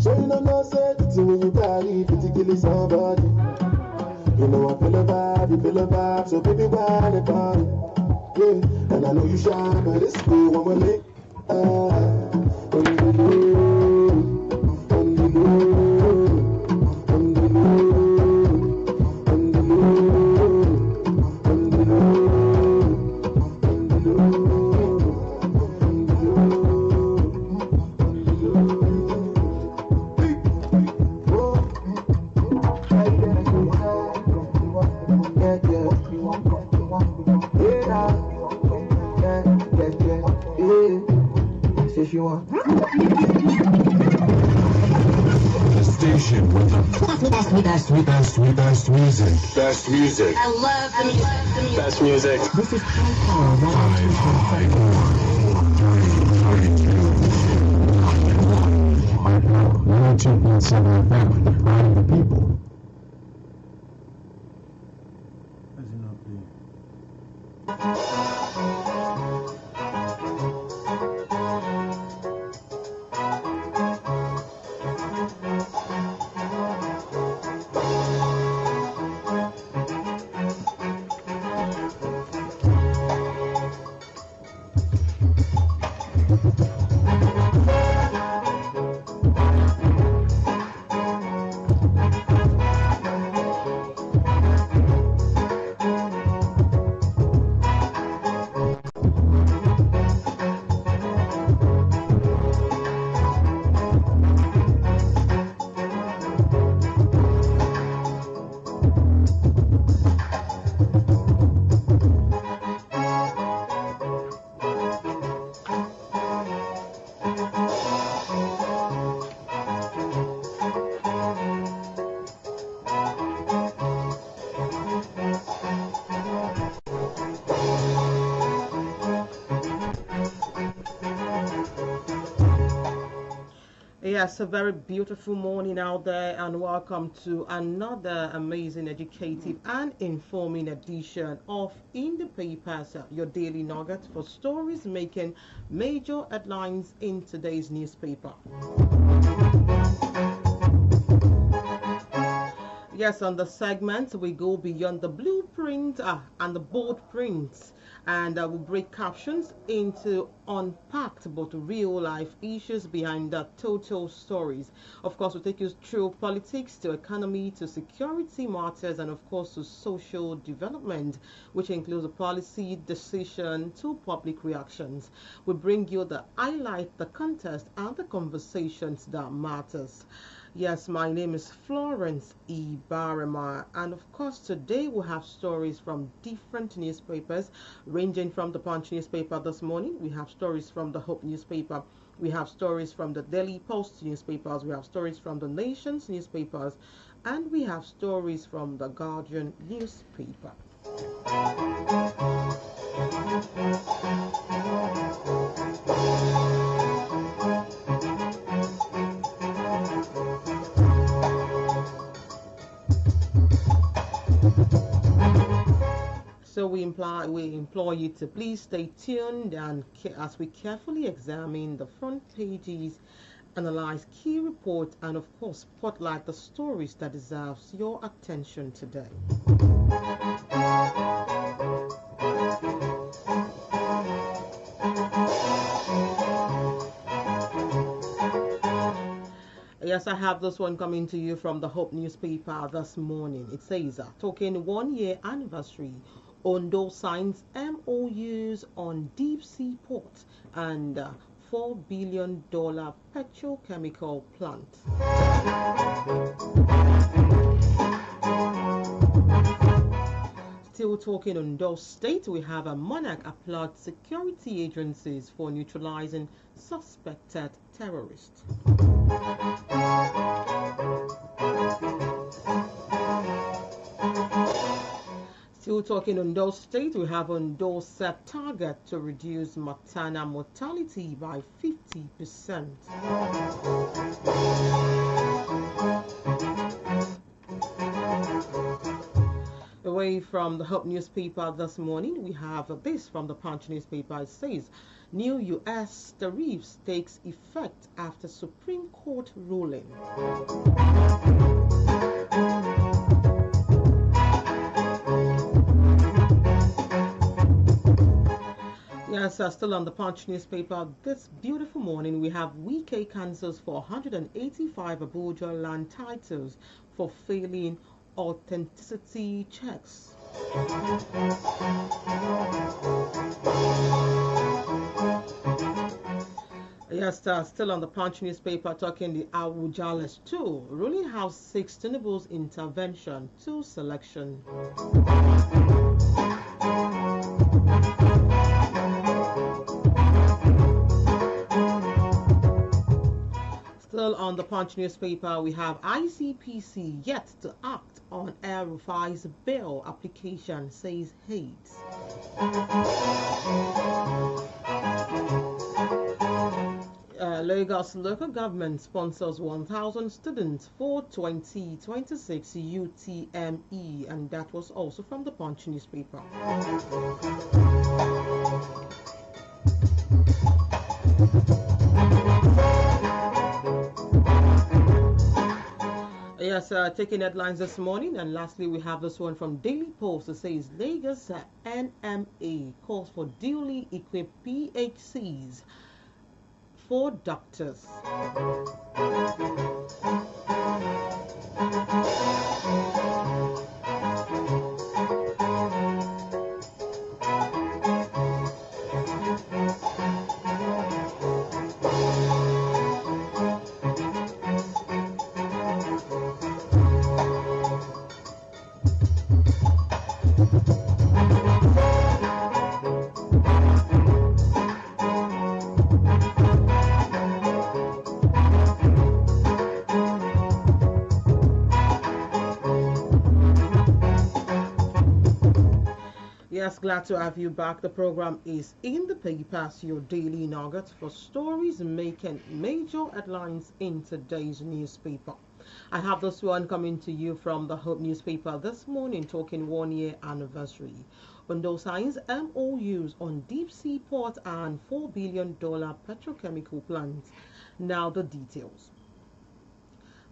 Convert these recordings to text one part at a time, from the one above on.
So you know, say the thing when you carry, particularly somebody. You know I feel a vibe, so baby, why the party? Yeah, and I know you shy, but it's cool when we're late. On the low, on the low, on the low, on the low, on the low, on the If you want. The station with the best music. Best music. I love the music. Best music. This is 5, 102.7 FM. I'm the people. Yes, a very beautiful morning out there, and welcome to another amazing, educative, and informing edition of In the Papers, your daily nugget for stories making major headlines in today's newspaper. Yes, on the segment, we go beyond the blueprint and the bold prints, and we break captions into unpacked but real life issues behind the total stories. Of course, we'll take you through politics to economy to security matters and, of course, to social development, which includes a policy decision to public reactions. We bring you the highlight, the contest, and the conversations that matters. Yes, my name is Florence Ibhareman, and of course today we have stories from different newspapers, ranging from the Punch newspaper this morning. We have stories from the Hope newspaper. We have stories from the Daily Post newspapers. We have stories from the Nations newspapers, and we have stories from the Guardian newspaper. So we implore you to please stay tuned and as we carefully examine the front pages, analyze key reports, and of course spotlight the stories that deserves your attention today. Yes, I have this one coming to you from the Hope newspaper this morning. It says, talking 1 year anniversary, Ondo signs MOUs on deep sea port and $4 billion petrochemical plant. Still talking Ondo State, we have a monarch applauds security agencies for neutralizing suspected terrorists. Still talking Ondo State, we have Ondo set target to reduce maternal mortality by 50%. Away from the Hope newspaper this morning, we have this from the Punch newspaper. It says, New U.S. tariffs takes effect after Supreme Court ruling. Yes, still on the Punch newspaper this beautiful morning, we have Wike cancels for 185 Abuja land titles for failing authenticity checks. Yes, still on the Punch newspaper, talking the Awujales too. Ruling House seeks Tinubu's intervention to selection. Still on the Punch newspaper, we have ICPC yet to act on El Rufai's bail application, says Hayes. Lagos local government sponsors 1,000 students for 2026 UTME, and that was also from the Punch newspaper. Yes, taking headlines this morning, and lastly we have this one from Daily Post. It says Lagos NMA calls for duly equipped PHCs for doctors. Yes, glad to have you back. The program is in the papers, your daily nugget for stories making major headlines in today's newspaper. I have this one coming to you from the Hope newspaper this morning, talking 1 year anniversary. Ondo signs MOUs on deep sea port and $4 billion petrochemical plant. Now the details.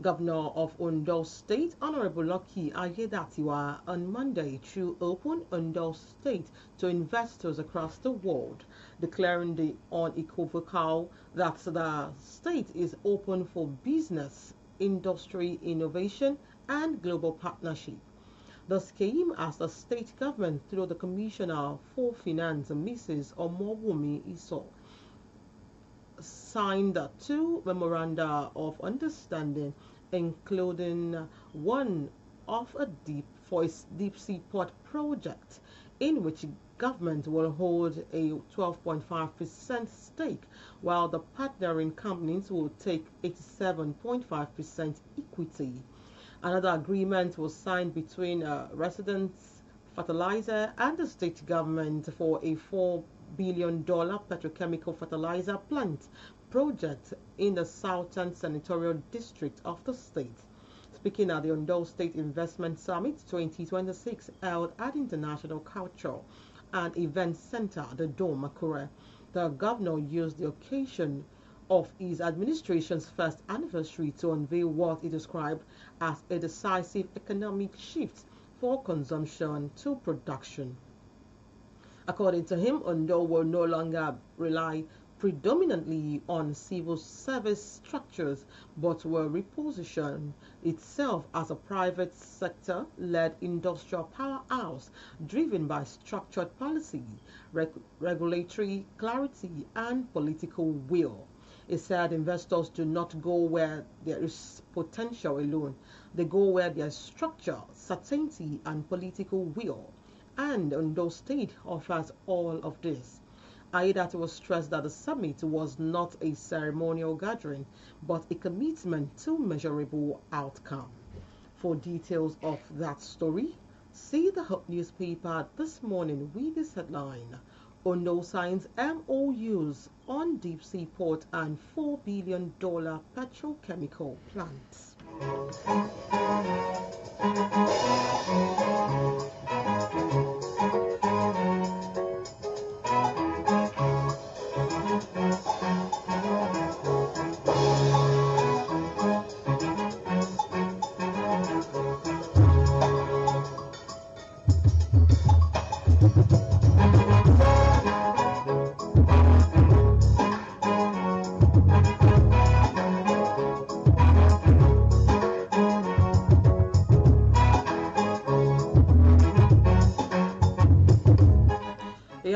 Governor of Ondo State, Honorable Lucky Ayedatiwa, on Monday threw open Ondo State to investors across the world, declaring the unequivocal that the state is open for business, industry, innovation, and global partnership. This came as the state government, through the Commissioner for Finance, Mrs. Omowumi Iso, signed two memoranda of understanding, including one of a deep sea port project, in which government will hold a 12.5% stake, while the partnering companies will take 87.5% equity. Another agreement was signed between Residence Fertilizer and the state government for a $4 billion petrochemical fertilizer plant project in the Southern Senatorial District of the state. Speaking at the Ondo State Investment Summit 2026 held at International Cultural and Event Center, the Dome, Akure, the governor used the occasion of his administration's first anniversary to unveil what he described as a decisive economic shift for consumption to production. According to him, Ondo will no longer rely predominantly on civil service structures, but will reposition itself as a private sector-led industrial powerhouse driven by structured policy, regulatory clarity, and political will. He said investors do not go where there is potential alone. They go where there is structure, certainty, and political will. And Ondo State offers all of this. Aidati was stressed that the summit was not a ceremonial gathering, but a commitment to measurable outcome. For details of that story, see the Hope newspaper this morning with this headline: Ondo signs MOUs on deep sea port and $4 billion petrochemical plants.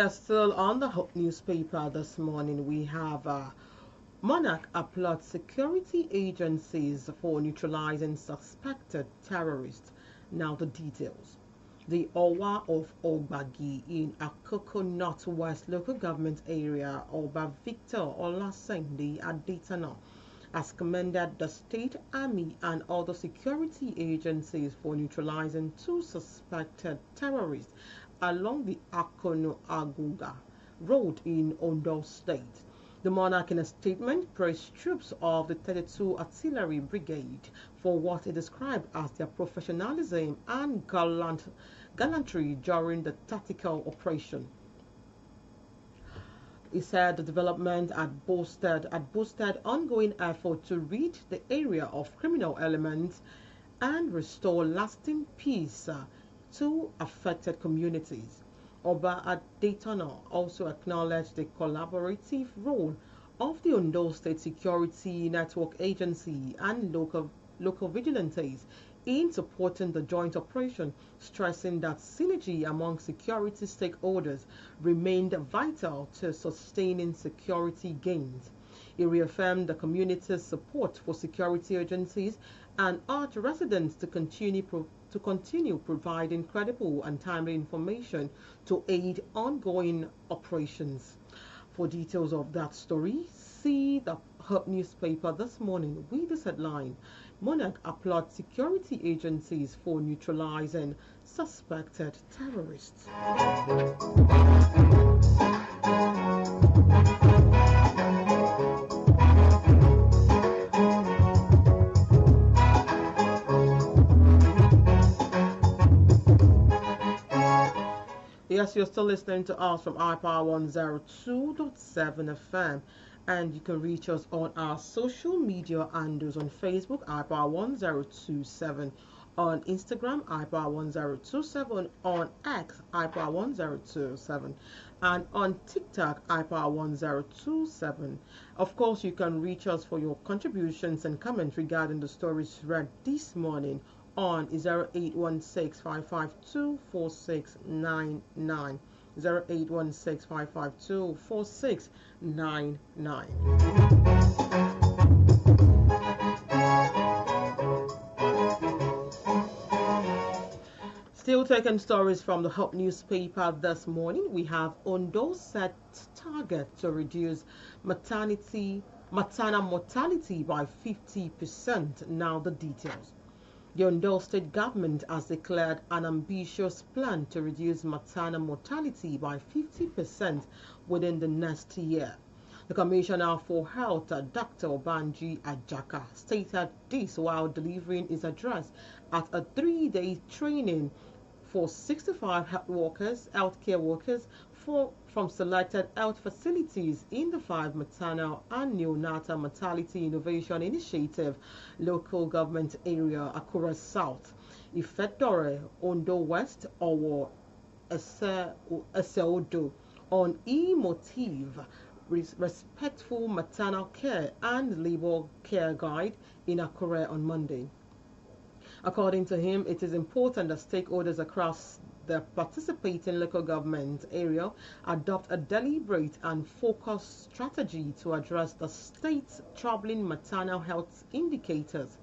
Yes, still on the Hope newspaper this morning, we have Monarch applauds security agencies for neutralizing suspected terrorists. Now the details. The Owa of Ogbagi in Akoko Northwest local government area, Oba Victor Olasendi Adetana, has commended the state army and other security agencies for neutralizing two suspected terrorists along the Akono Aguga road in Ondo State. The monarch, in a statement, praised troops of the 32 Artillery Brigade for what he described as their professionalism and gallantry during the tactical operation. He said the development had boosted ongoing effort to rid the area of criminal elements and restore lasting peace to affected communities. Oba Adetona also acknowledged the collaborative role of the Ondo State Security Network Agency and local vigilantes in supporting the joint operation, stressing that synergy among security stakeholders remained vital to sustaining security gains. He reaffirmed the community's support for security agencies and urged residents to continue providing credible and timely information to aid ongoing operations. For details of that story, see the Hub newspaper this morning with this headline: Monarch applauds security agencies for neutralizing suspected terrorists. Yes, you're still listening to us from iPower 102.7 FM, and you can reach us on our social media handles on Facebook, iPower 1027, on Instagram, iPower 1027, on X, iPower 1027, and on TikTok, iPower 1027. Of course, you can reach us for your contributions and comments regarding the stories read this morning on 0816-552-4699. 0816-552-4699. Still taking stories from the Hub newspaper this morning, we have Ondo set target to reduce maternal mortality by 50%. Now the details. The Ondo State government has declared an ambitious plan to reduce maternal mortality by 50% within the next year. The Commissioner for Health, Dr. Obanji Ajaka, stated this while delivering his address at a 3-day training for 65 healthcare workers from selected health facilities in the 5 maternal and neonatal mortality innovation initiative local government area, Akura South, Ifedore, Ondo West, Owo, Eseodo, on e-motive, respectful maternal care and labor care guide in Akure on Monday. According to him, it is important that stakeholders across the participating local government area adopt a deliberate and focused strategy to address the state's troubling maternal health indicators.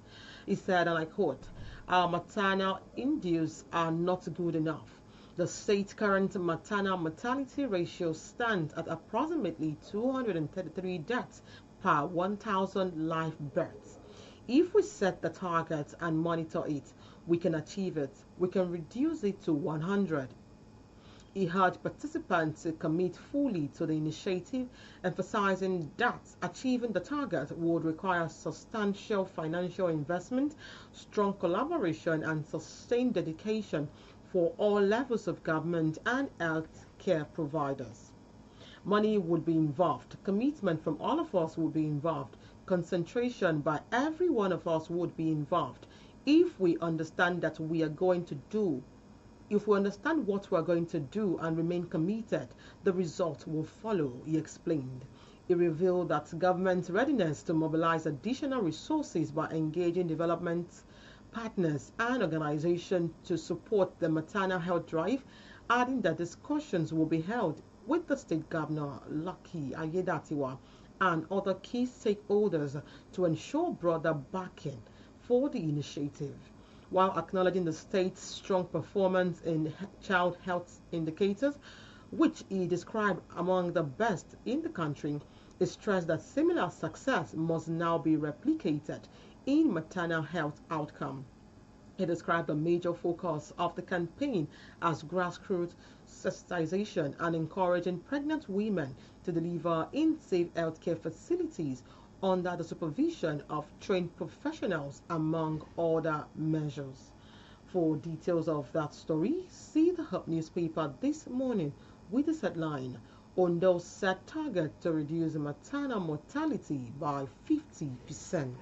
He said, and I quote, "Our maternal indices are not good enough. The state's current maternal mortality ratio stands at approximately 233 deaths per 1,000 live births. If we set the target and monitor it, we can achieve it. We can reduce it to 100. He urged participants to commit fully to the initiative, emphasizing that achieving the target would require substantial financial investment, strong collaboration, and sustained dedication for all levels of government and health care providers. Money would be involved, commitment from all of us would be involved, concentration by every one of us would be involved. If we understand what we are going to do and remain committed, the result will follow," he explained. He revealed that government's readiness to mobilize additional resources by engaging development partners and organizations to support the maternal health drive, adding that discussions will be held with the state governor Lucky Ayedatiwa and other key stakeholders to ensure broader backing for the initiative. While acknowledging the state's strong performance in child health indicators, which he described among the best in the country, he stressed that similar success must now be replicated in maternal health outcome. He described the major focus of the campaign as grassroots sensitization and encouraging pregnant women to deliver in safe healthcare facilities under the supervision of trained professionals, among other measures. For details of that story, see the Hub newspaper this morning with this headline: Ondo set target to reduce maternal mortality by 50%.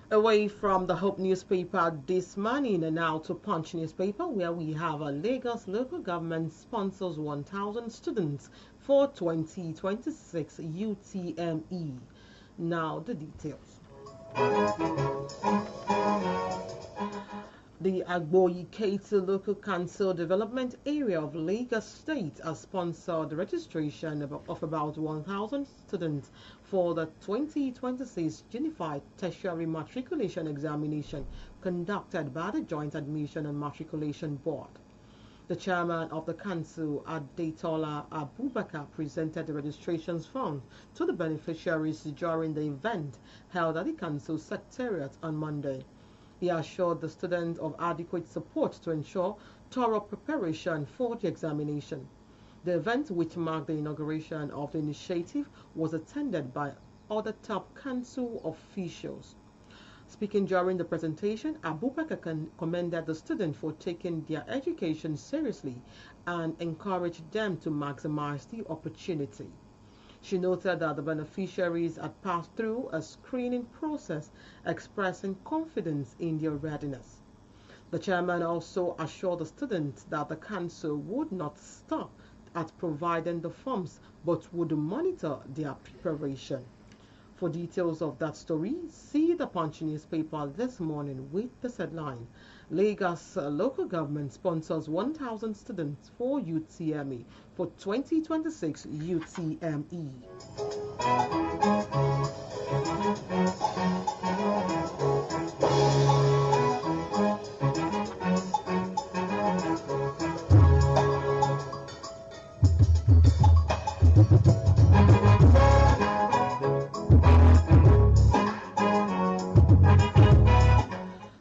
Away from the Hope newspaper this morning and now to Punch newspaper, where we have a Lagos local government sponsors 1,000 students for 2026 UTME. Now the details. The Agboyi Ketu Local Council Development Area of Lagos State has sponsored the registration of about 1,000 students for the 2026 Unified Tertiary Matriculation Examination conducted by the Joint Admission and Matriculation Board. The chairman of the council, Adetola Abubakar, presented the registrations form to the beneficiaries during the event held at the council secretariat on Monday. He assured the students of adequate support to ensure thorough preparation for the examination. The event, which marked the inauguration of the initiative, was attended by other top council officials. Speaking during the presentation, Abubakar commended the students for taking their education seriously and encouraged them to maximize the opportunity. She noted that the beneficiaries had passed through a screening process, expressing confidence in their readiness. The chairman also assured the students that the council would not stop at providing the forms but would monitor their preparation. For details of that story, see the Punch newspaper this morning with this headline: Lagos local government sponsors 1,000 students for UTME for 2026 UTME.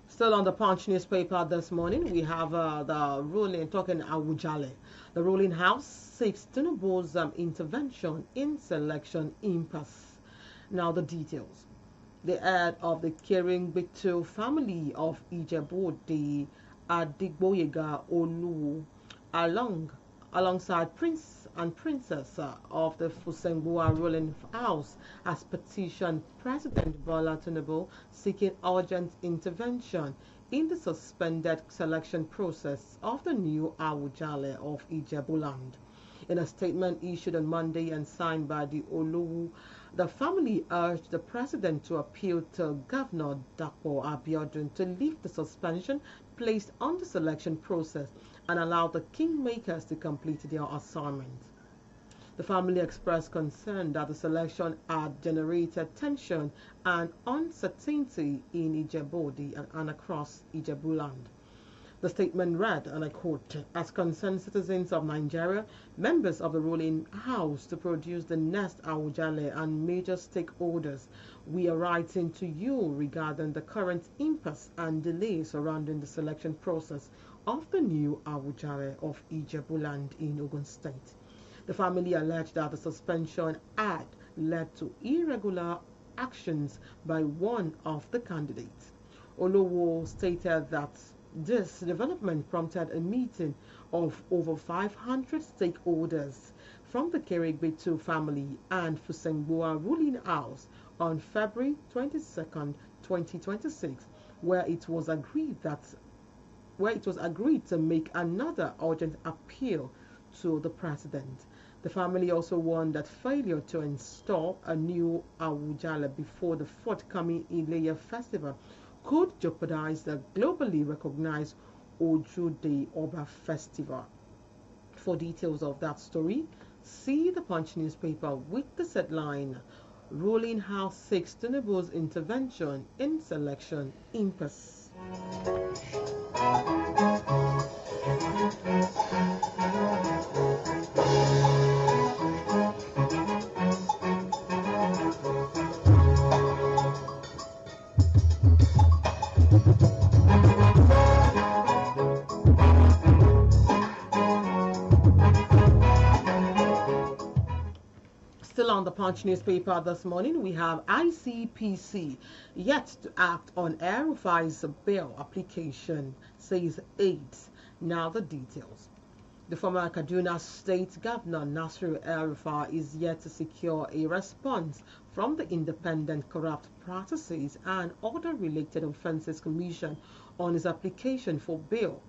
Still on the Punch newspaper this morning, we have the ruling talking Awujale. The ruling house seeks Tinubu's intervention in selection impasse. Now the details. The head of the Kering-Bitu family of Ijebu, the Adigboyega Olu, alongside Prince and Princess of the Fusengua ruling house, has petitioned President Bola Tinubu seeking urgent intervention in the suspended selection process of the new Awujale of Ijebuland. In a statement issued on Monday and signed by the Oluwu, the family urged the president to appeal to Governor Dapo Abiodun to lift the suspension placed on the selection process and allow the kingmakers to complete their assignment. The family expressed concern that the selection had generated tension and uncertainty in Ijebu and across Ijebuland. The statement read, and I quote, "As concerned citizens of Nigeria, members of the ruling house to produce the next Awujale and major stakeholders, we are writing to you regarding the current impasse and delay surrounding the selection process of the new Awujale of Ijebuland in Ogun State." The family alleged that the suspension had led to irregular actions by one of the candidates. Olowo stated that this development prompted a meeting of over 500 stakeholders from the Keregbetu family and Fusengboa ruling house on February 22nd, 2026, where it was agreed to make another urgent appeal to the president. The family also warned that failure to install a new Awujale before the forthcoming Ileya festival could jeopardize the globally recognized Ojude Oba festival. For details of that story, see the Punch newspaper with the headline, Ruling House Seeks Tinubu's Intervention in Selection Impasse. Still on the Punch newspaper this morning, we have ICPC yet to act on Air Rufai's bail application, says aides. Now the details. The former Kaduna State Governor Nasir El-Rufai is yet to secure a response from the Independent Corrupt Practices and Other Related Offences Commission on his application for bail.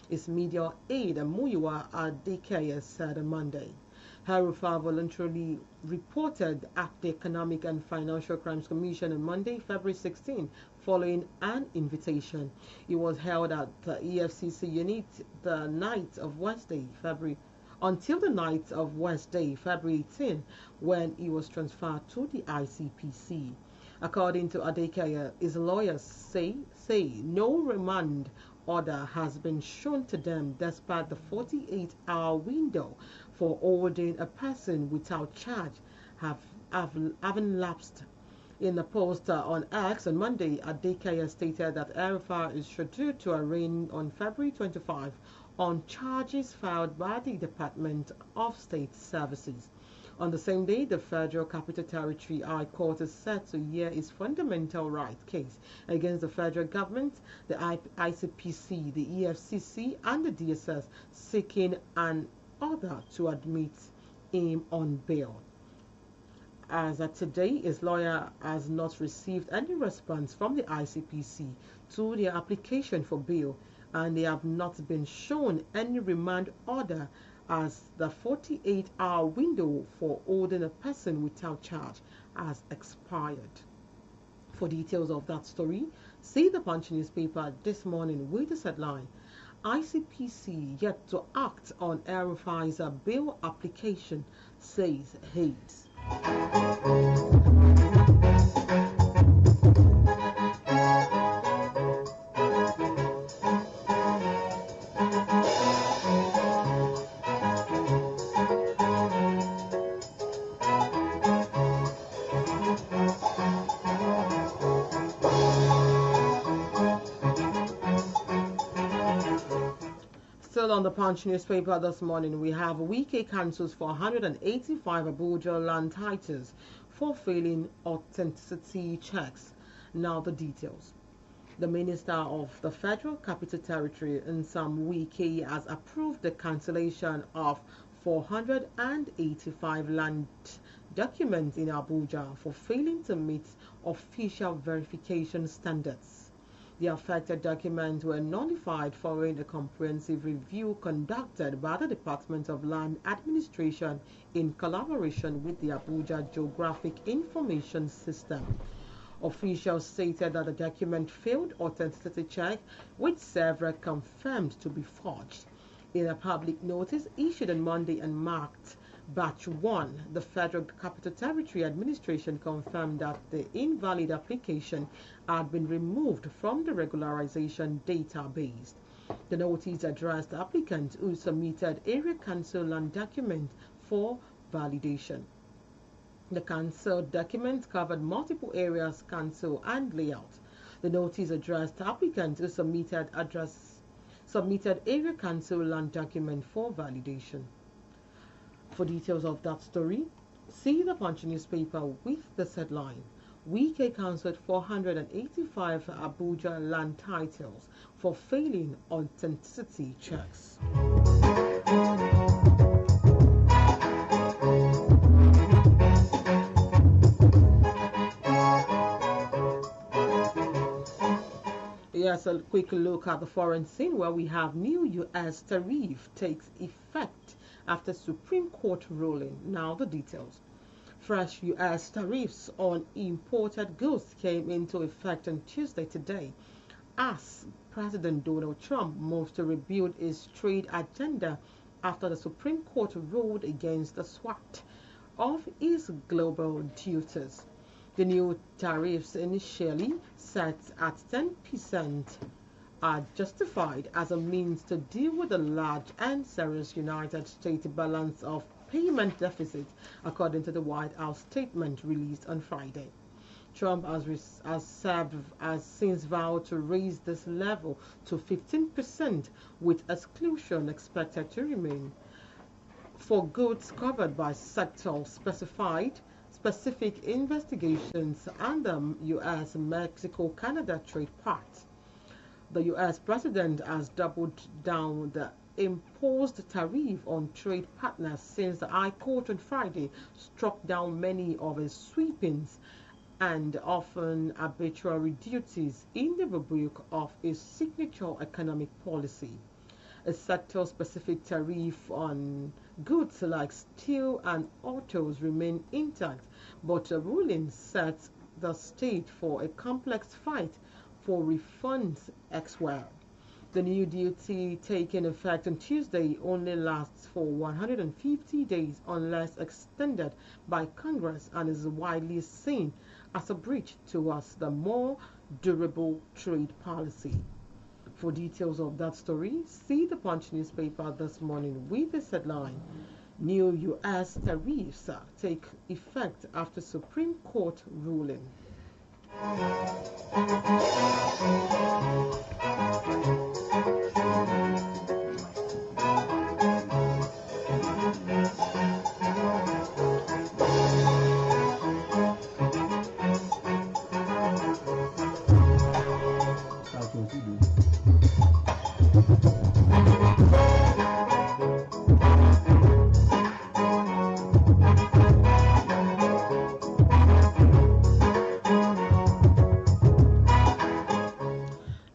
His media aide Muyiwa Adekeye said on Monday. El-Rufai voluntarily reported at the Economic and Financial Crimes Commission on Monday, February 16, following an invitation. It was held at the EFCC unit the night of Wednesday, until the night of Wednesday, February 18, when he was transferred to the ICPC. According to Adekeye, his lawyers say no remand order has been shown to them despite the 48-hour window for holding a person without charge having lapsed. In a post on X on Monday, Adekeye stated that El-Rufai is scheduled to arraign on February 25 on charges filed by the Department of State Services. On the same day, the Federal Capital Territory High Court is set to hear its fundamental right case against the federal government, the ICPC, the EFCC, and the DSS, seeking an order to admit him on bail. As of today, his lawyer has not received any response from the ICPC to their application for bail, and they have not been shown any remand order as the 48-hour window for holding a person without charge has expired. For details of that story, see the Punch newspaper this morning with the headline, ICPC yet to act on El-Rufai's bail application, says Hayes. Still on the Punch newspaper this morning, we have Wike cancels for 185 Abuja land titles for failing authenticity checks. Now the details. The Minister of the Federal Capital Territory, Nsam Wike, has approved the cancellation of 485 land documents in Abuja for failing to meet official verification standards. The affected documents were nullified following a comprehensive review conducted by the Department of Land Administration in collaboration with the Abuja Geographic Information System. Officials stated that the document failed authenticity check, which several confirmed to be forged. In a public notice issued on Monday and marked Batch 1, the Federal Capital Territory Administration confirmed that the invalid application had been removed from the regularization database. The notice addressed applicants who submitted area council land documents for validation. The cancelled documents covered multiple areas, council, and layout. The notice addressed applicants who submitted area council land document for validation. For details of that story, see the Punch newspaper with the headline, Wike cancelled 485 Abuja land titles for failing authenticity checks. Let's a quick look at the foreign scene where we have new U.S. tariff takes effect after Supreme Court ruling. Now the details. Fresh U.S. tariffs on imported goods came into effect on Tuesday today as President Donald Trump moves to rebuild his trade agenda after the Supreme Court ruled against the SWAT of his global duties. The new tariffs, initially set at 10%, are justified as a means to deal with the large and serious United States balance of payment deficit, according to the White House statement released on Friday. Trump has since vowed to raise this level to 15%, with exclusion expected to remain for goods covered by specific investigations under U.S. Mexico-Canada trade pact. The U.S. president has doubled down the imposed tariff on trade partners since the High Court on Friday struck down many of his sweepings and often arbitrary duties in the rebuke of his signature economic policy. A sector-specific tariff on goods like steel and autos remain intact, but the ruling sets the stage for a complex fight for refunds elsewhere. The new duty taking effect on Tuesday only lasts for 150 days unless extended by Congress and is widely seen as a bridge towards the more durable trade policy. For details of that story, see the Punch newspaper this morning with this headline: New U.S. tariffs take effect after Supreme Court ruling.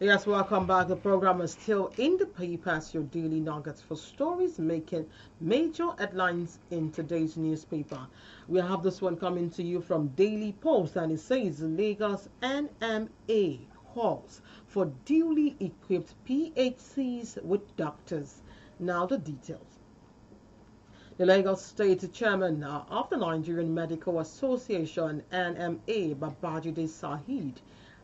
Yes, welcome back. The program is still in the papers, your daily nuggets for stories making major headlines in today's newspaper. We have this one coming to you from Daily Post, and it says Lagos NMA calls for duly equipped PHCs with doctors. Now the details. The Lagos State Chairman of the Nigerian Medical Association, NMA, Babajide Saheed,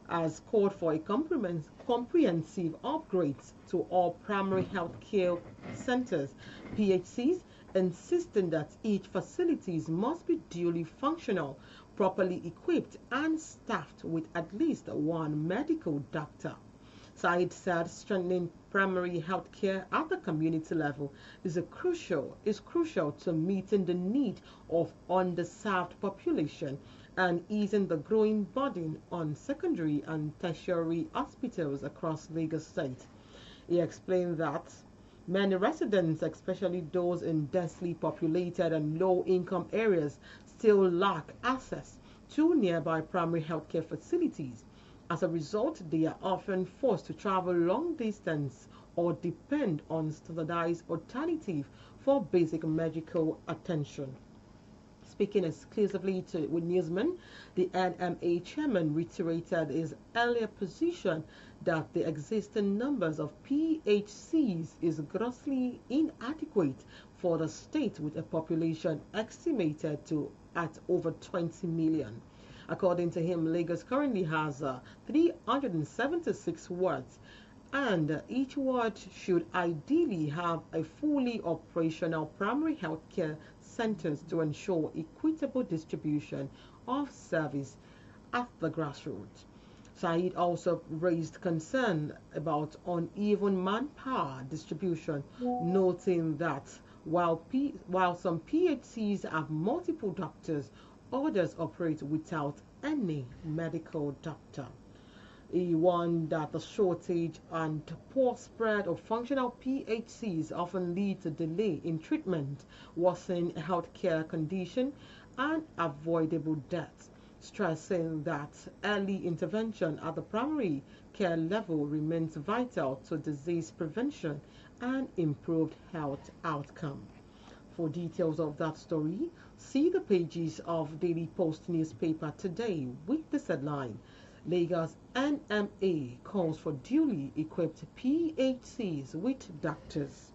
has called for a comprehensive upgrades to all primary health care centers, PHCs, insisting that each facilities must be duly functional, properly equipped, and staffed with at least one medical doctor. Said said strengthening primary health care at the community level is crucial to meeting the need of underserved population and easing the growing burden on secondary and tertiary hospitals across Lagos State. He explained that many residents, especially those in densely populated and low-income areas, still lack access to nearby primary healthcare facilities. As a result, they are often forced to travel long distance or depend on standardized alternatives for basic medical attention. Speaking exclusively with newsmen, the NMA chairman reiterated his earlier position that the existing numbers of PHCs is grossly inadequate for the state with a population estimated to at over 20 million. According to him, Lagos currently has 376 wards, and each ward should ideally have a fully operational primary health care centers to ensure equitable distribution of service at the grassroots. Said also raised concern about uneven manpower distribution, noting that while some PHCs have multiple doctors, others operate without any medical doctor. He warned that the shortage and poor spread of functional PHCs often lead to delay in treatment, worsening healthcare condition, and avoidable deaths. stressing that early intervention at the primary care level remains vital to disease prevention and improved health outcome. For details of that story, see the pages of Daily Post newspaper today with this headline: Lagos NMA calls for duly equipped PHCs with doctors.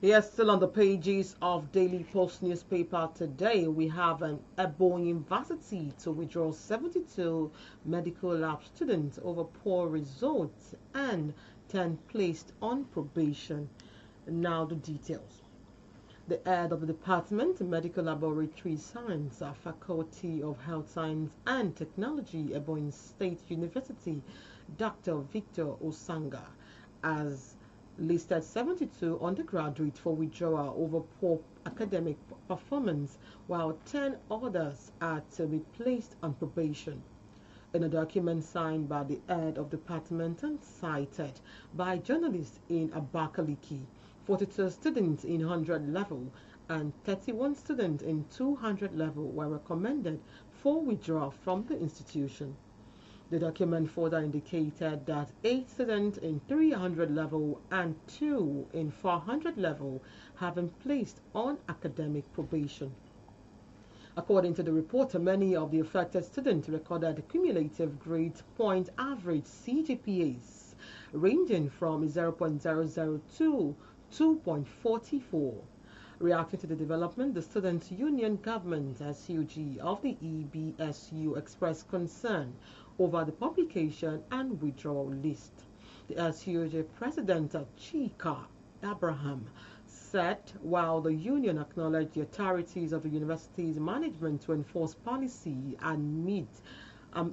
Yes, still on the pages of Daily Post newspaper today, we have an Ebonyi University to withdraw 72 medical lab students over poor results and 10 placed on probation. Now the details. The head of the Department of Medical Laboratory Science, Faculty of Health Science and Technology, Ebonyi State University, Dr. Victor Osanga, has listed 72 undergraduates for withdrawal over poor academic performance, while 10 others are to be placed on probation. In a document signed by the head of the department and cited by journalists in Abakaliki, 42 students in 100 level and 31 students in 200 level were recommended for withdrawal from the institution. The document further indicated that 8 students in 300 level and 2 in 400 level have been placed on academic probation. According to the report, many of the affected students recorded cumulative grade point average CGPAs ranging from 0.002 to 2.44. Reacting to the development, the Student Union Government SUG of the EBSU expressed concern over the publication and withdrawal list. The SUG President Chika Abraham said while the union acknowledged the authorities of the university's management to enforce policy and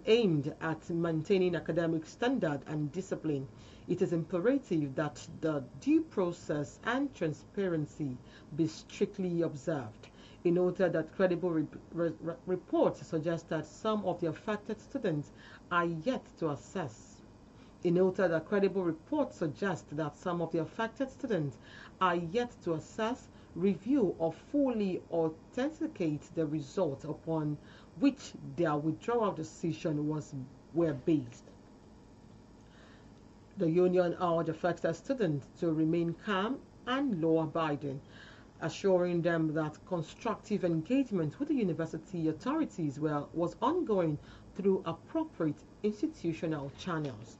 aimed at maintaining academic standard and discipline, it is imperative that the due process and transparency be strictly observed. He noted that credible reports suggest that some of the affected students are yet to assess. He noted that credible reports suggest that some of the affected students are yet to assess, review, or fully authenticate the results upon which their withdrawal decision were based. The union urged affected students to remain calm and law-abiding, assuring them that constructive engagement with the university authorities was ongoing through appropriate institutional channels.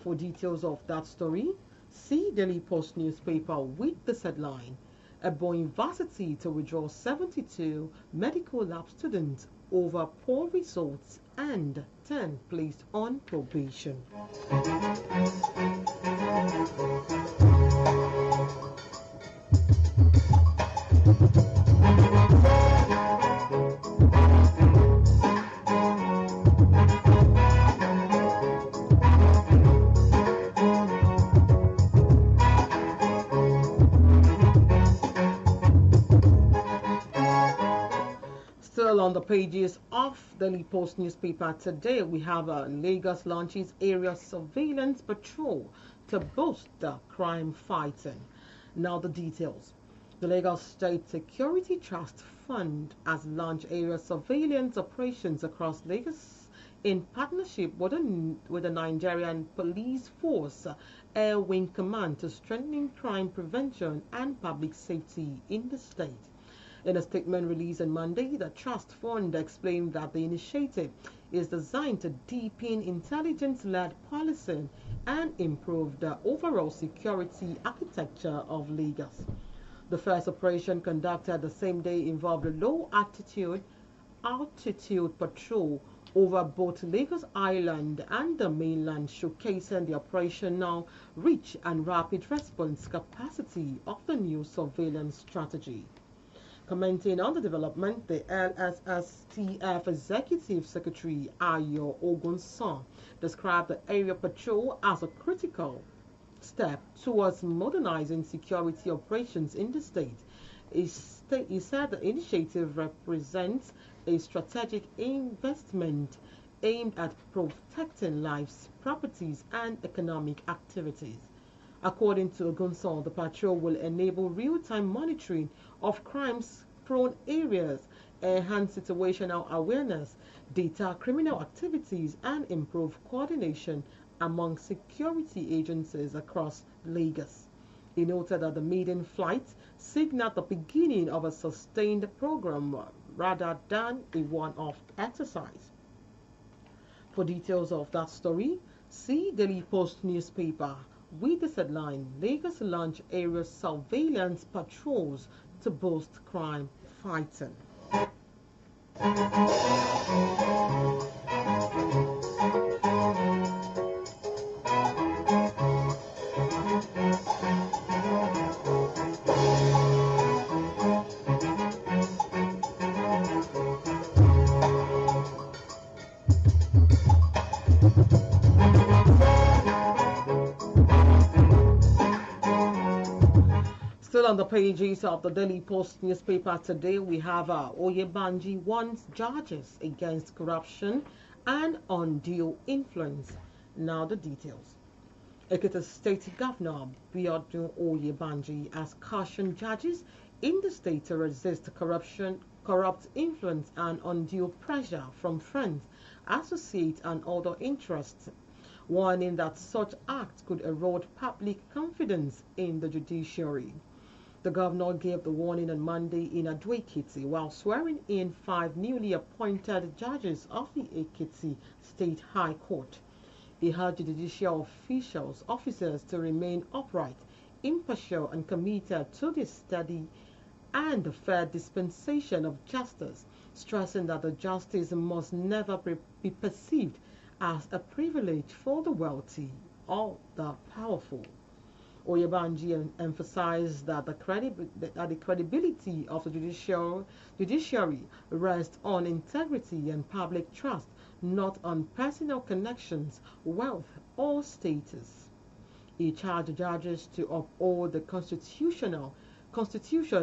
For details of that story, see Daily Post newspaper with this headline: Ebonyi University to withdraw 72 medical lab students over poor results and 10 placed on probation. Still on the pages of Daily Post newspaper today, we have Lagos launches area surveillance patrol to boost the crime fighting. Now the details. The Lagos State Security Trust Fund has launched area surveillance operations across Lagos in partnership with the Nigerian Police Force Air Wing Command to strengthen crime prevention and public safety in the state. In a statement released on Monday, the Trust Fund explained that the initiative is designed to deepen intelligence-led policing and improve the overall security architecture of Lagos. The first operation conducted the same day involved a low altitude patrol over both Lagos Island and the mainland, showcasing the operational reach and rapid response capacity of the new surveillance strategy. Commenting on the development, the LSSTF Executive Secretary Ayo Ogunsan described the area patrol as a critical step towards modernizing security operations in the state. He said the initiative represents a strategic investment aimed at protecting lives, properties, and economic activities. According to Ogunson, the patrol will enable real-time monitoring of crimes-prone areas, enhance situational awareness, deter criminal activities, and improve coordination among security agencies across Lagos. He noted that the maiden flight signaled the beginning of a sustained program rather than a one-off exercise. For details of that story, see Daily Post newspaper with this headline: Lagos launch area surveillance patrols to boost crime fighting. Still on the pages of the Daily Post newspaper today, we have Oyebanji warns judges against corruption and undue influence. Now the details. Ekiti State Governor Biodun Oyebanji has cautioned judges in the state to resist corruption, corrupt influence and undue pressure from friends, associates and other interests, warning that such acts could erode public confidence in the judiciary. The governor gave the warning on Monday in Ado-Ekiti while swearing in 5 newly appointed judges of the Ekiti State High Court. He urged judicial officers to remain upright, impartial and committed to the steady and fair dispensation of justice, stressing that the justice must never be perceived as a privilege for the wealthy or the powerful. Oyebanji emphasized that the credibility of the judiciary rests on integrity and public trust, not on personal connections, wealth, or status. He charged judges to uphold the constitution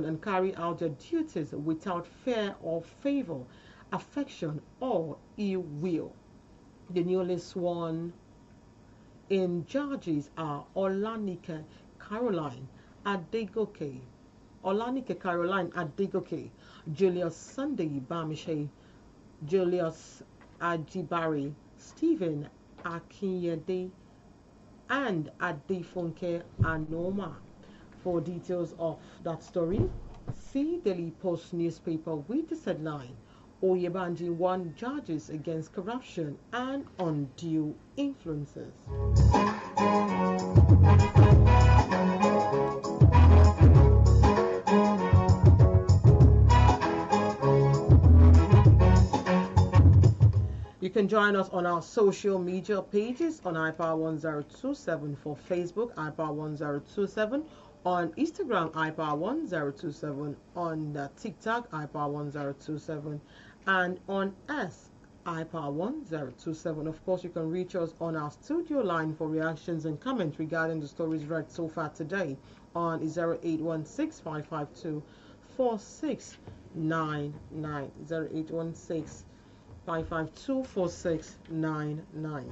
and carry out their duties without fear or favor, affection, or ill will. The newly sworn in judges are Olanike Caroline Adegoke, Julius Sunday Bamishe, Julius Ajibare, Stephen Akinyede, and Adefunke Anoma. For details of that story, see Daily Post newspaper with this headline: Oyebanji warned judges against corruption and undue influences. You can join us on our social media pages on iPower1027 for Facebook, iPower1027, on Instagram, iPower1027, on TikTok, iPower1027, and on S, iPower1027. Of course, you can reach us on our studio line for reactions and comments regarding the stories read so far today on 0816-552-4699, 0816-552-4699.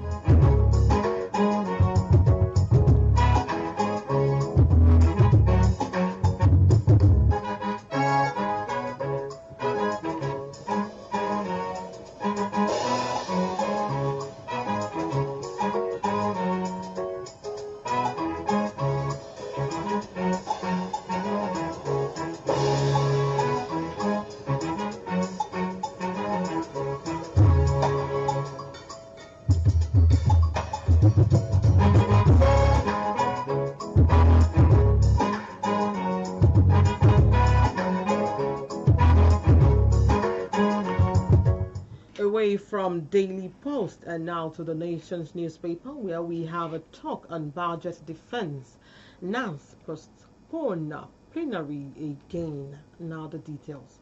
away from Daily Post and now to the Nation's newspaper, where we have a talk on budget defense. NANS postpone plenary again. Now the details.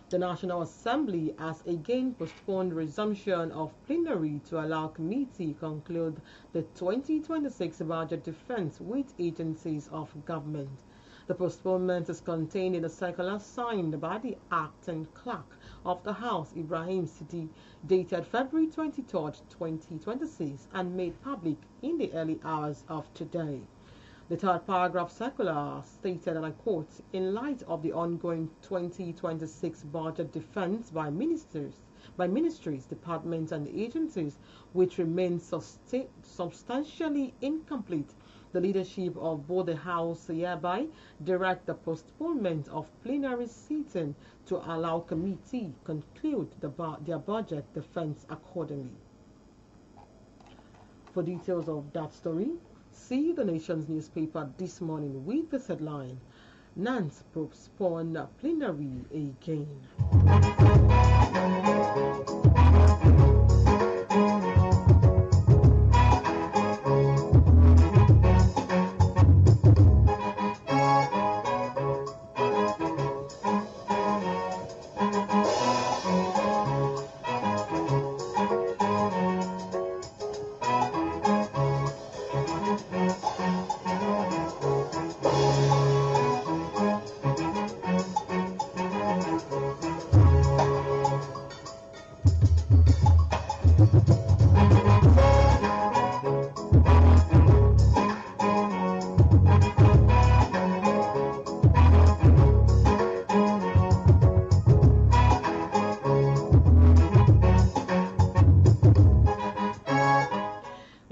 The National Assembly has again postponed resumption of plenary to allow committee conclude the 2026 budget defense with agencies of government. The postponement is contained in a circular signed by the acting clerk of the House, Ibrahim Sidi, dated February 23, 2026, and made public in the early hours of today. The third paragraph circular stated, and I quote, in light of the ongoing 2026 budget defense by ministries, departments, and agencies, which remain substantially incomplete, the leadership of both the House hereby direct the postponement of plenary sitting to allow committee conclude their budget defense accordingly. For details of that story, see the Nation's newspaper this morning with this headline, NANS postpone plenary again.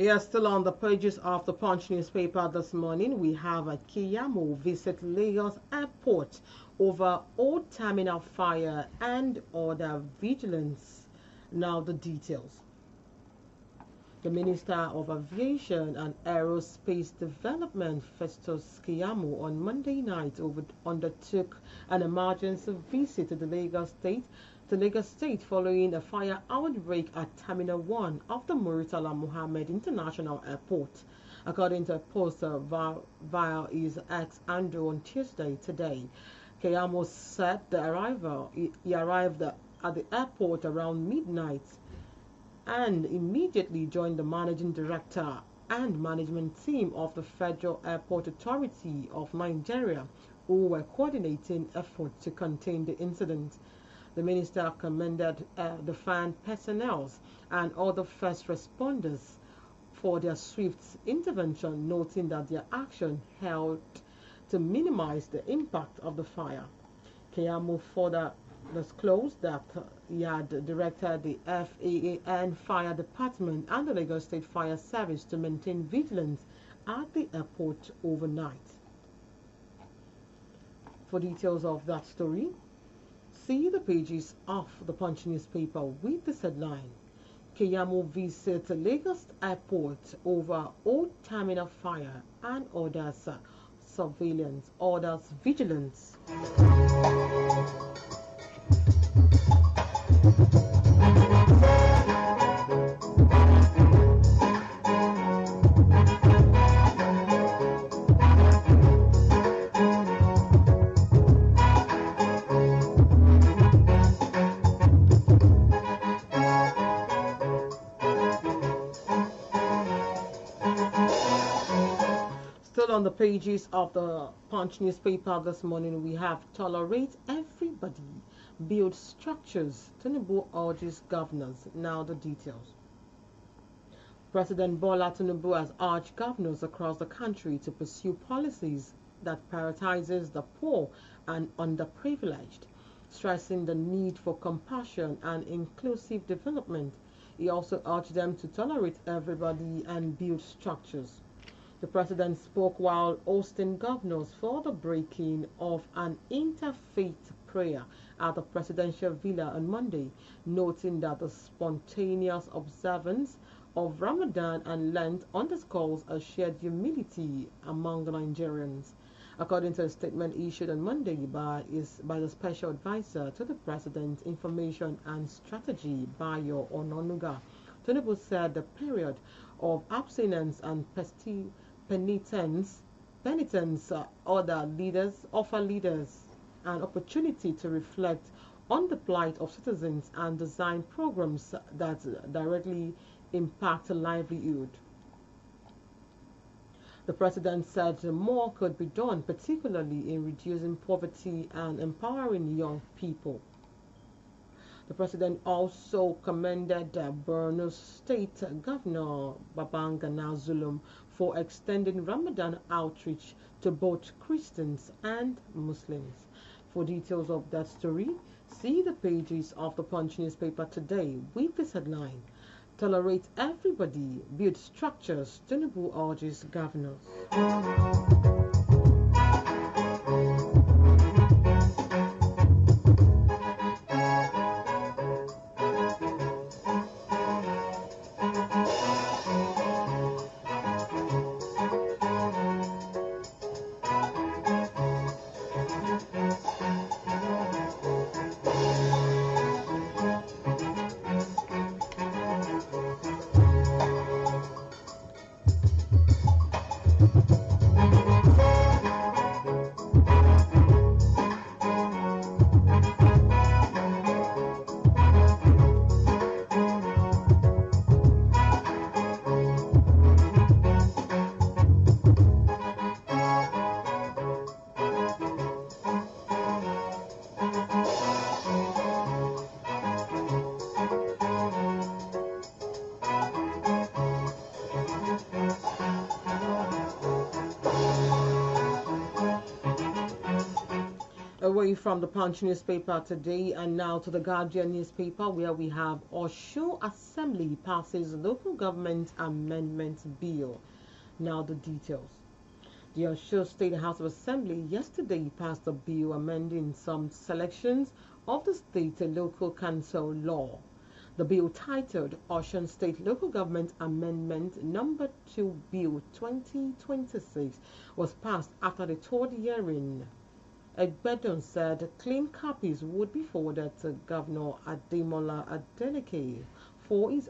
Yes, still on the pages of the Punch newspaper this morning, we have a Keyamo visit Lagos Airport over old terminal fire and order vigilance. Now the details. The Minister of Aviation and Aerospace Development, Festus Keyamo, on Monday night undertook an emergency visit to the Lagos State following a fire outbreak at Terminal 1 of the Murtala Mohammed International Airport. According to a post via his ex Andrew on Tuesday today, Keyamo said he arrived at the airport around midnight and immediately joined the managing director and management team of the Federal Airport Authority of Nigeria, who were coordinating efforts to contain the incident. The minister commended the FAN personnel and other first responders for their swift intervention, noting that their action helped to minimize the impact of the fire. Keyamo further disclosed that he had directed the FAAN Fire Department and the Lagos State Fire Service to maintain vigilance at the airport overnight. For details of that story, see the pages of the Punch newspaper with this headline, Keyamo visits Lagos Airport over old terminal fire and orders vigilance. Still on the pages of the Punch newspaper this morning, we have tolerate everybody, build structures. Tinubu urges governors. Now the details. President Bola Tinubu has urged governors across the country to pursue policies that prioritizes the poor and underprivileged, stressing the need for compassion and inclusive development. He also urged them to tolerate everybody and build structures. The president spoke while hosting governors for the breaking of an interfaith prayer at the presidential villa on Monday, noting that the spontaneous observance of Ramadan and Lent underscores a shared humility among the Nigerians. According to a statement issued on Monday by the Special Advisor to the President, Information and Strategy, Bayo Ononuga, Tinubu said the period of abstinence and penitence offer leaders an opportunity to reflect on the plight of citizens and design programs that directly impact livelihood. The president said more could be done, particularly in reducing poverty and empowering young people. The president also commended Borno State Governor Babangana Zulum for extending Ramadan outreach to both Christians and Muslims. For details of that story, see the pages of the Punch newspaper today with this headline: Tolerate everybody, build structures, Tinubu urges governors. Away from the Punch newspaper today and now to the Guardian newspaper, where we have Osun Assembly passes local government amendment bill. Now the details. The Osun State House of Assembly yesterday passed a bill amending some selections of the state local council law. The bill, titled Osun State Local Government Amendment Number 2 Bill 2026, was passed after the third hearing. Egbedon said clean copies would be forwarded to Governor Ademola Adeleke for his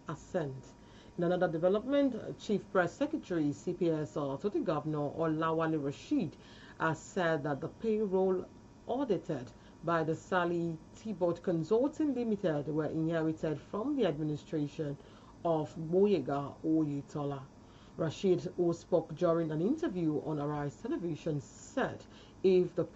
assent. In another development, Chief Press Secretary CPS to the Governor Olawale Rashid has said that the payroll audited by the Sally T-Bot Consulting Limited were inherited from the administration of Boyega Oyetola. Rashid, who spoke during an interview on Arise Television, said if there is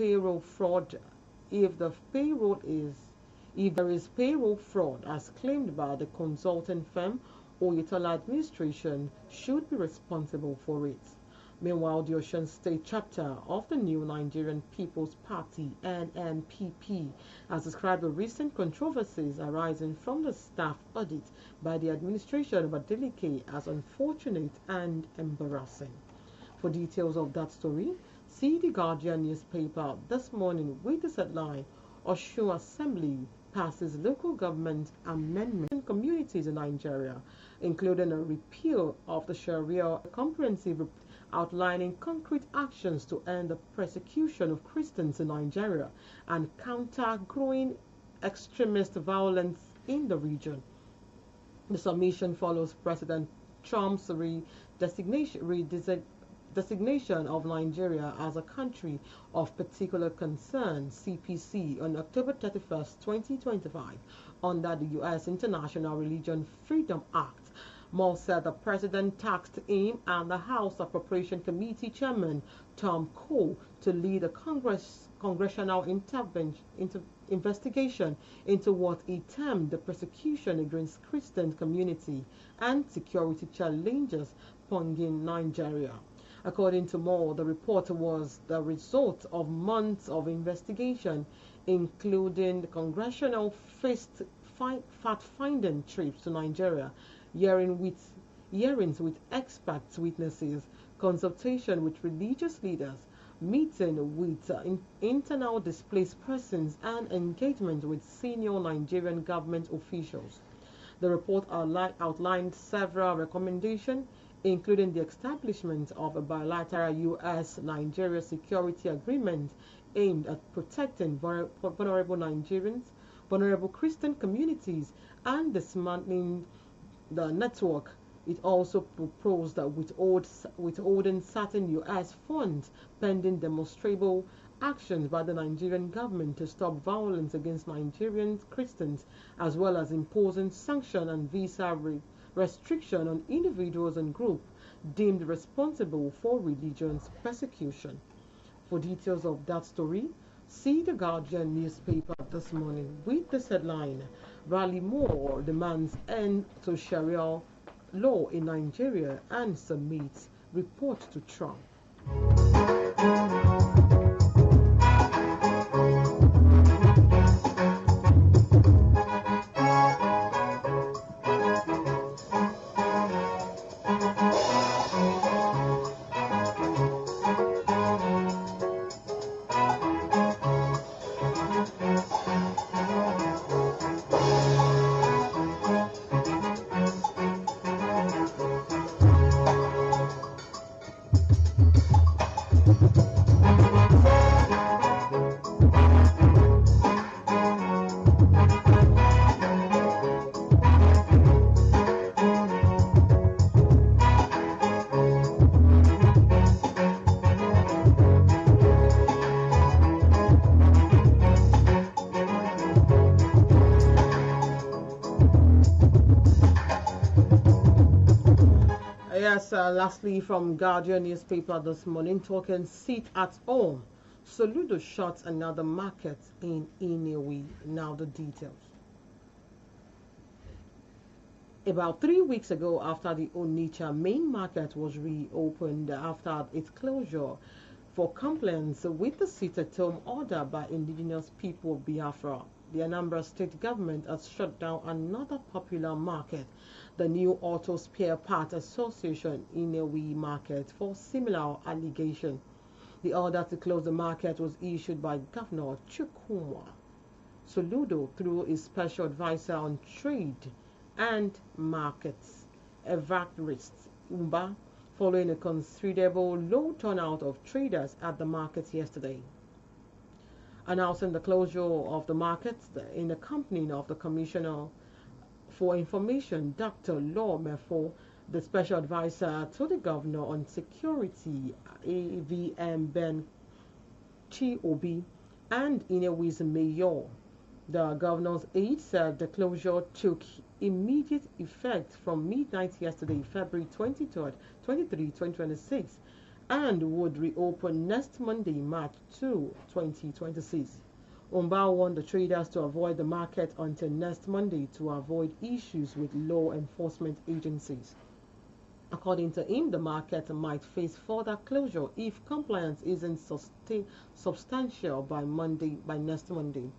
payroll fraud as claimed by the consulting firm, Oyetola administration should be responsible for it. Meanwhile, the Osun State chapter of the New Nigerian People's Party (NNPP) has described the recent controversies arising from the staff audit by the administration of Adeleke as unfortunate and embarrassing. For details of that story, see the Guardian newspaper this morning with this headline: Osun Assembly passes local government amendment in communities in Nigeria, including a repeal of the Sharia comprehensive outlining concrete actions to end the persecution of Christians in Nigeria and counter growing extremist violence in the region. The submission follows President Trump's designation of Nigeria as a country of particular concern (CPC) on October 31, 2025, under the U.S. International Religion Freedom Act. Moore said the president tasked him and the House Appropriation Committee Chairman Tom Cole to lead a congressional investigation into what he termed the persecution against Christian community and security challenges plaguing Nigeria. According to Moore, the report was the result of months of investigation, including the congressional fact-finding trips to Nigeria, hearings with expert witnesses, consultation with religious leaders, meeting with internal displaced persons, and engagement with senior Nigerian government officials. The report outlined several recommendations, including the establishment of a bilateral U.S.-Nigeria security agreement aimed at protecting vulnerable Nigerians, vulnerable Christian communities, and dismantling the network. It also proposed that withholding certain U.S. funds pending demonstrable actions by the Nigerian government to stop violence against Nigerian Christians, as well as imposing sanction and visa restriction on individuals and groups deemed responsible for religious persecution. For details of that story, see the Guardian newspaper this morning with this headline: Rally More demands end to Sharia law in Nigeria and submits report to Trump. Yes, lastly from Guardian newspaper this morning, talking sit at home. Soludo shuts another market in Inewi. Now the details. About 3 weeks ago, after the Onitsha main market was reopened after its closure for compliance with the sit-at-home order by indigenous people of Biafra, the Anambra state government has shut down another popular market, the New Auto Spare Part Association Inewi Market, for similar allegation. The order to close the market was issued by Governor Chukwuma Soludo through his special advisor on trade and markets, Evarist Umba, following a considerable low turnout of traders at the market yesterday. Announcing the closure of the market in the company of the Commissioner for Information, Dr. Law Mefo, the special advisor to the Governor on Security, AVM Ben Chiobi, and Inewi's mayor. The governor's aide said the closure took immediate effect from midnight yesterday, February 23, 2026, and would reopen next Monday, March 2, 2026. Umba warned the traders to avoid the market until next Monday to avoid issues with law enforcement agencies. According to him, the market might face further closure if compliance isn't substantial by next Monday.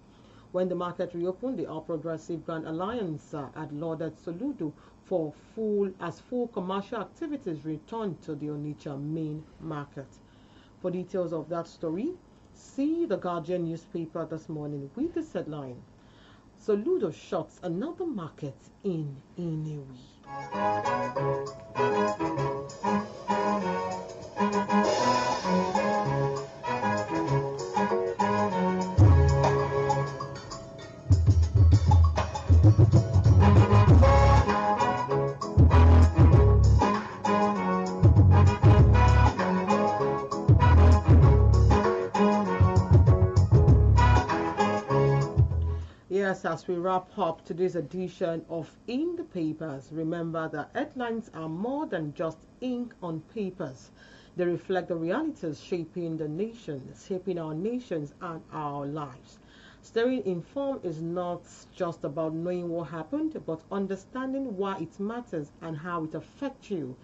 When the market reopened, the All Progressive Grand Alliance had lauded Soludo for full commercial activities returned to the Onitsha main market. For details of that story, see the Guardian newspaper this morning with this headline: Soludo shuts another market in Inewi. Yes, as we wrap up today's edition of In the Papers, remember that headlines are more than just ink on papers. They reflect the realities shaping our nations and our lives. Staying informed is not just about knowing what happened, but understanding why it matters and how it affects you.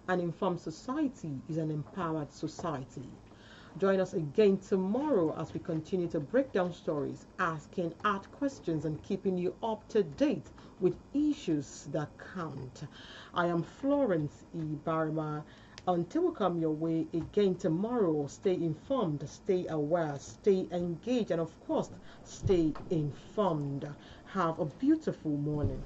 An informed society is an empowered society. Join us again tomorrow as we continue to break down stories, asking hard questions, and keeping you up to date with issues that count. I am Florence Ibhareman. Until we come your way again tomorrow, stay informed, stay aware, stay engaged, and of course, stay informed. Have a beautiful morning.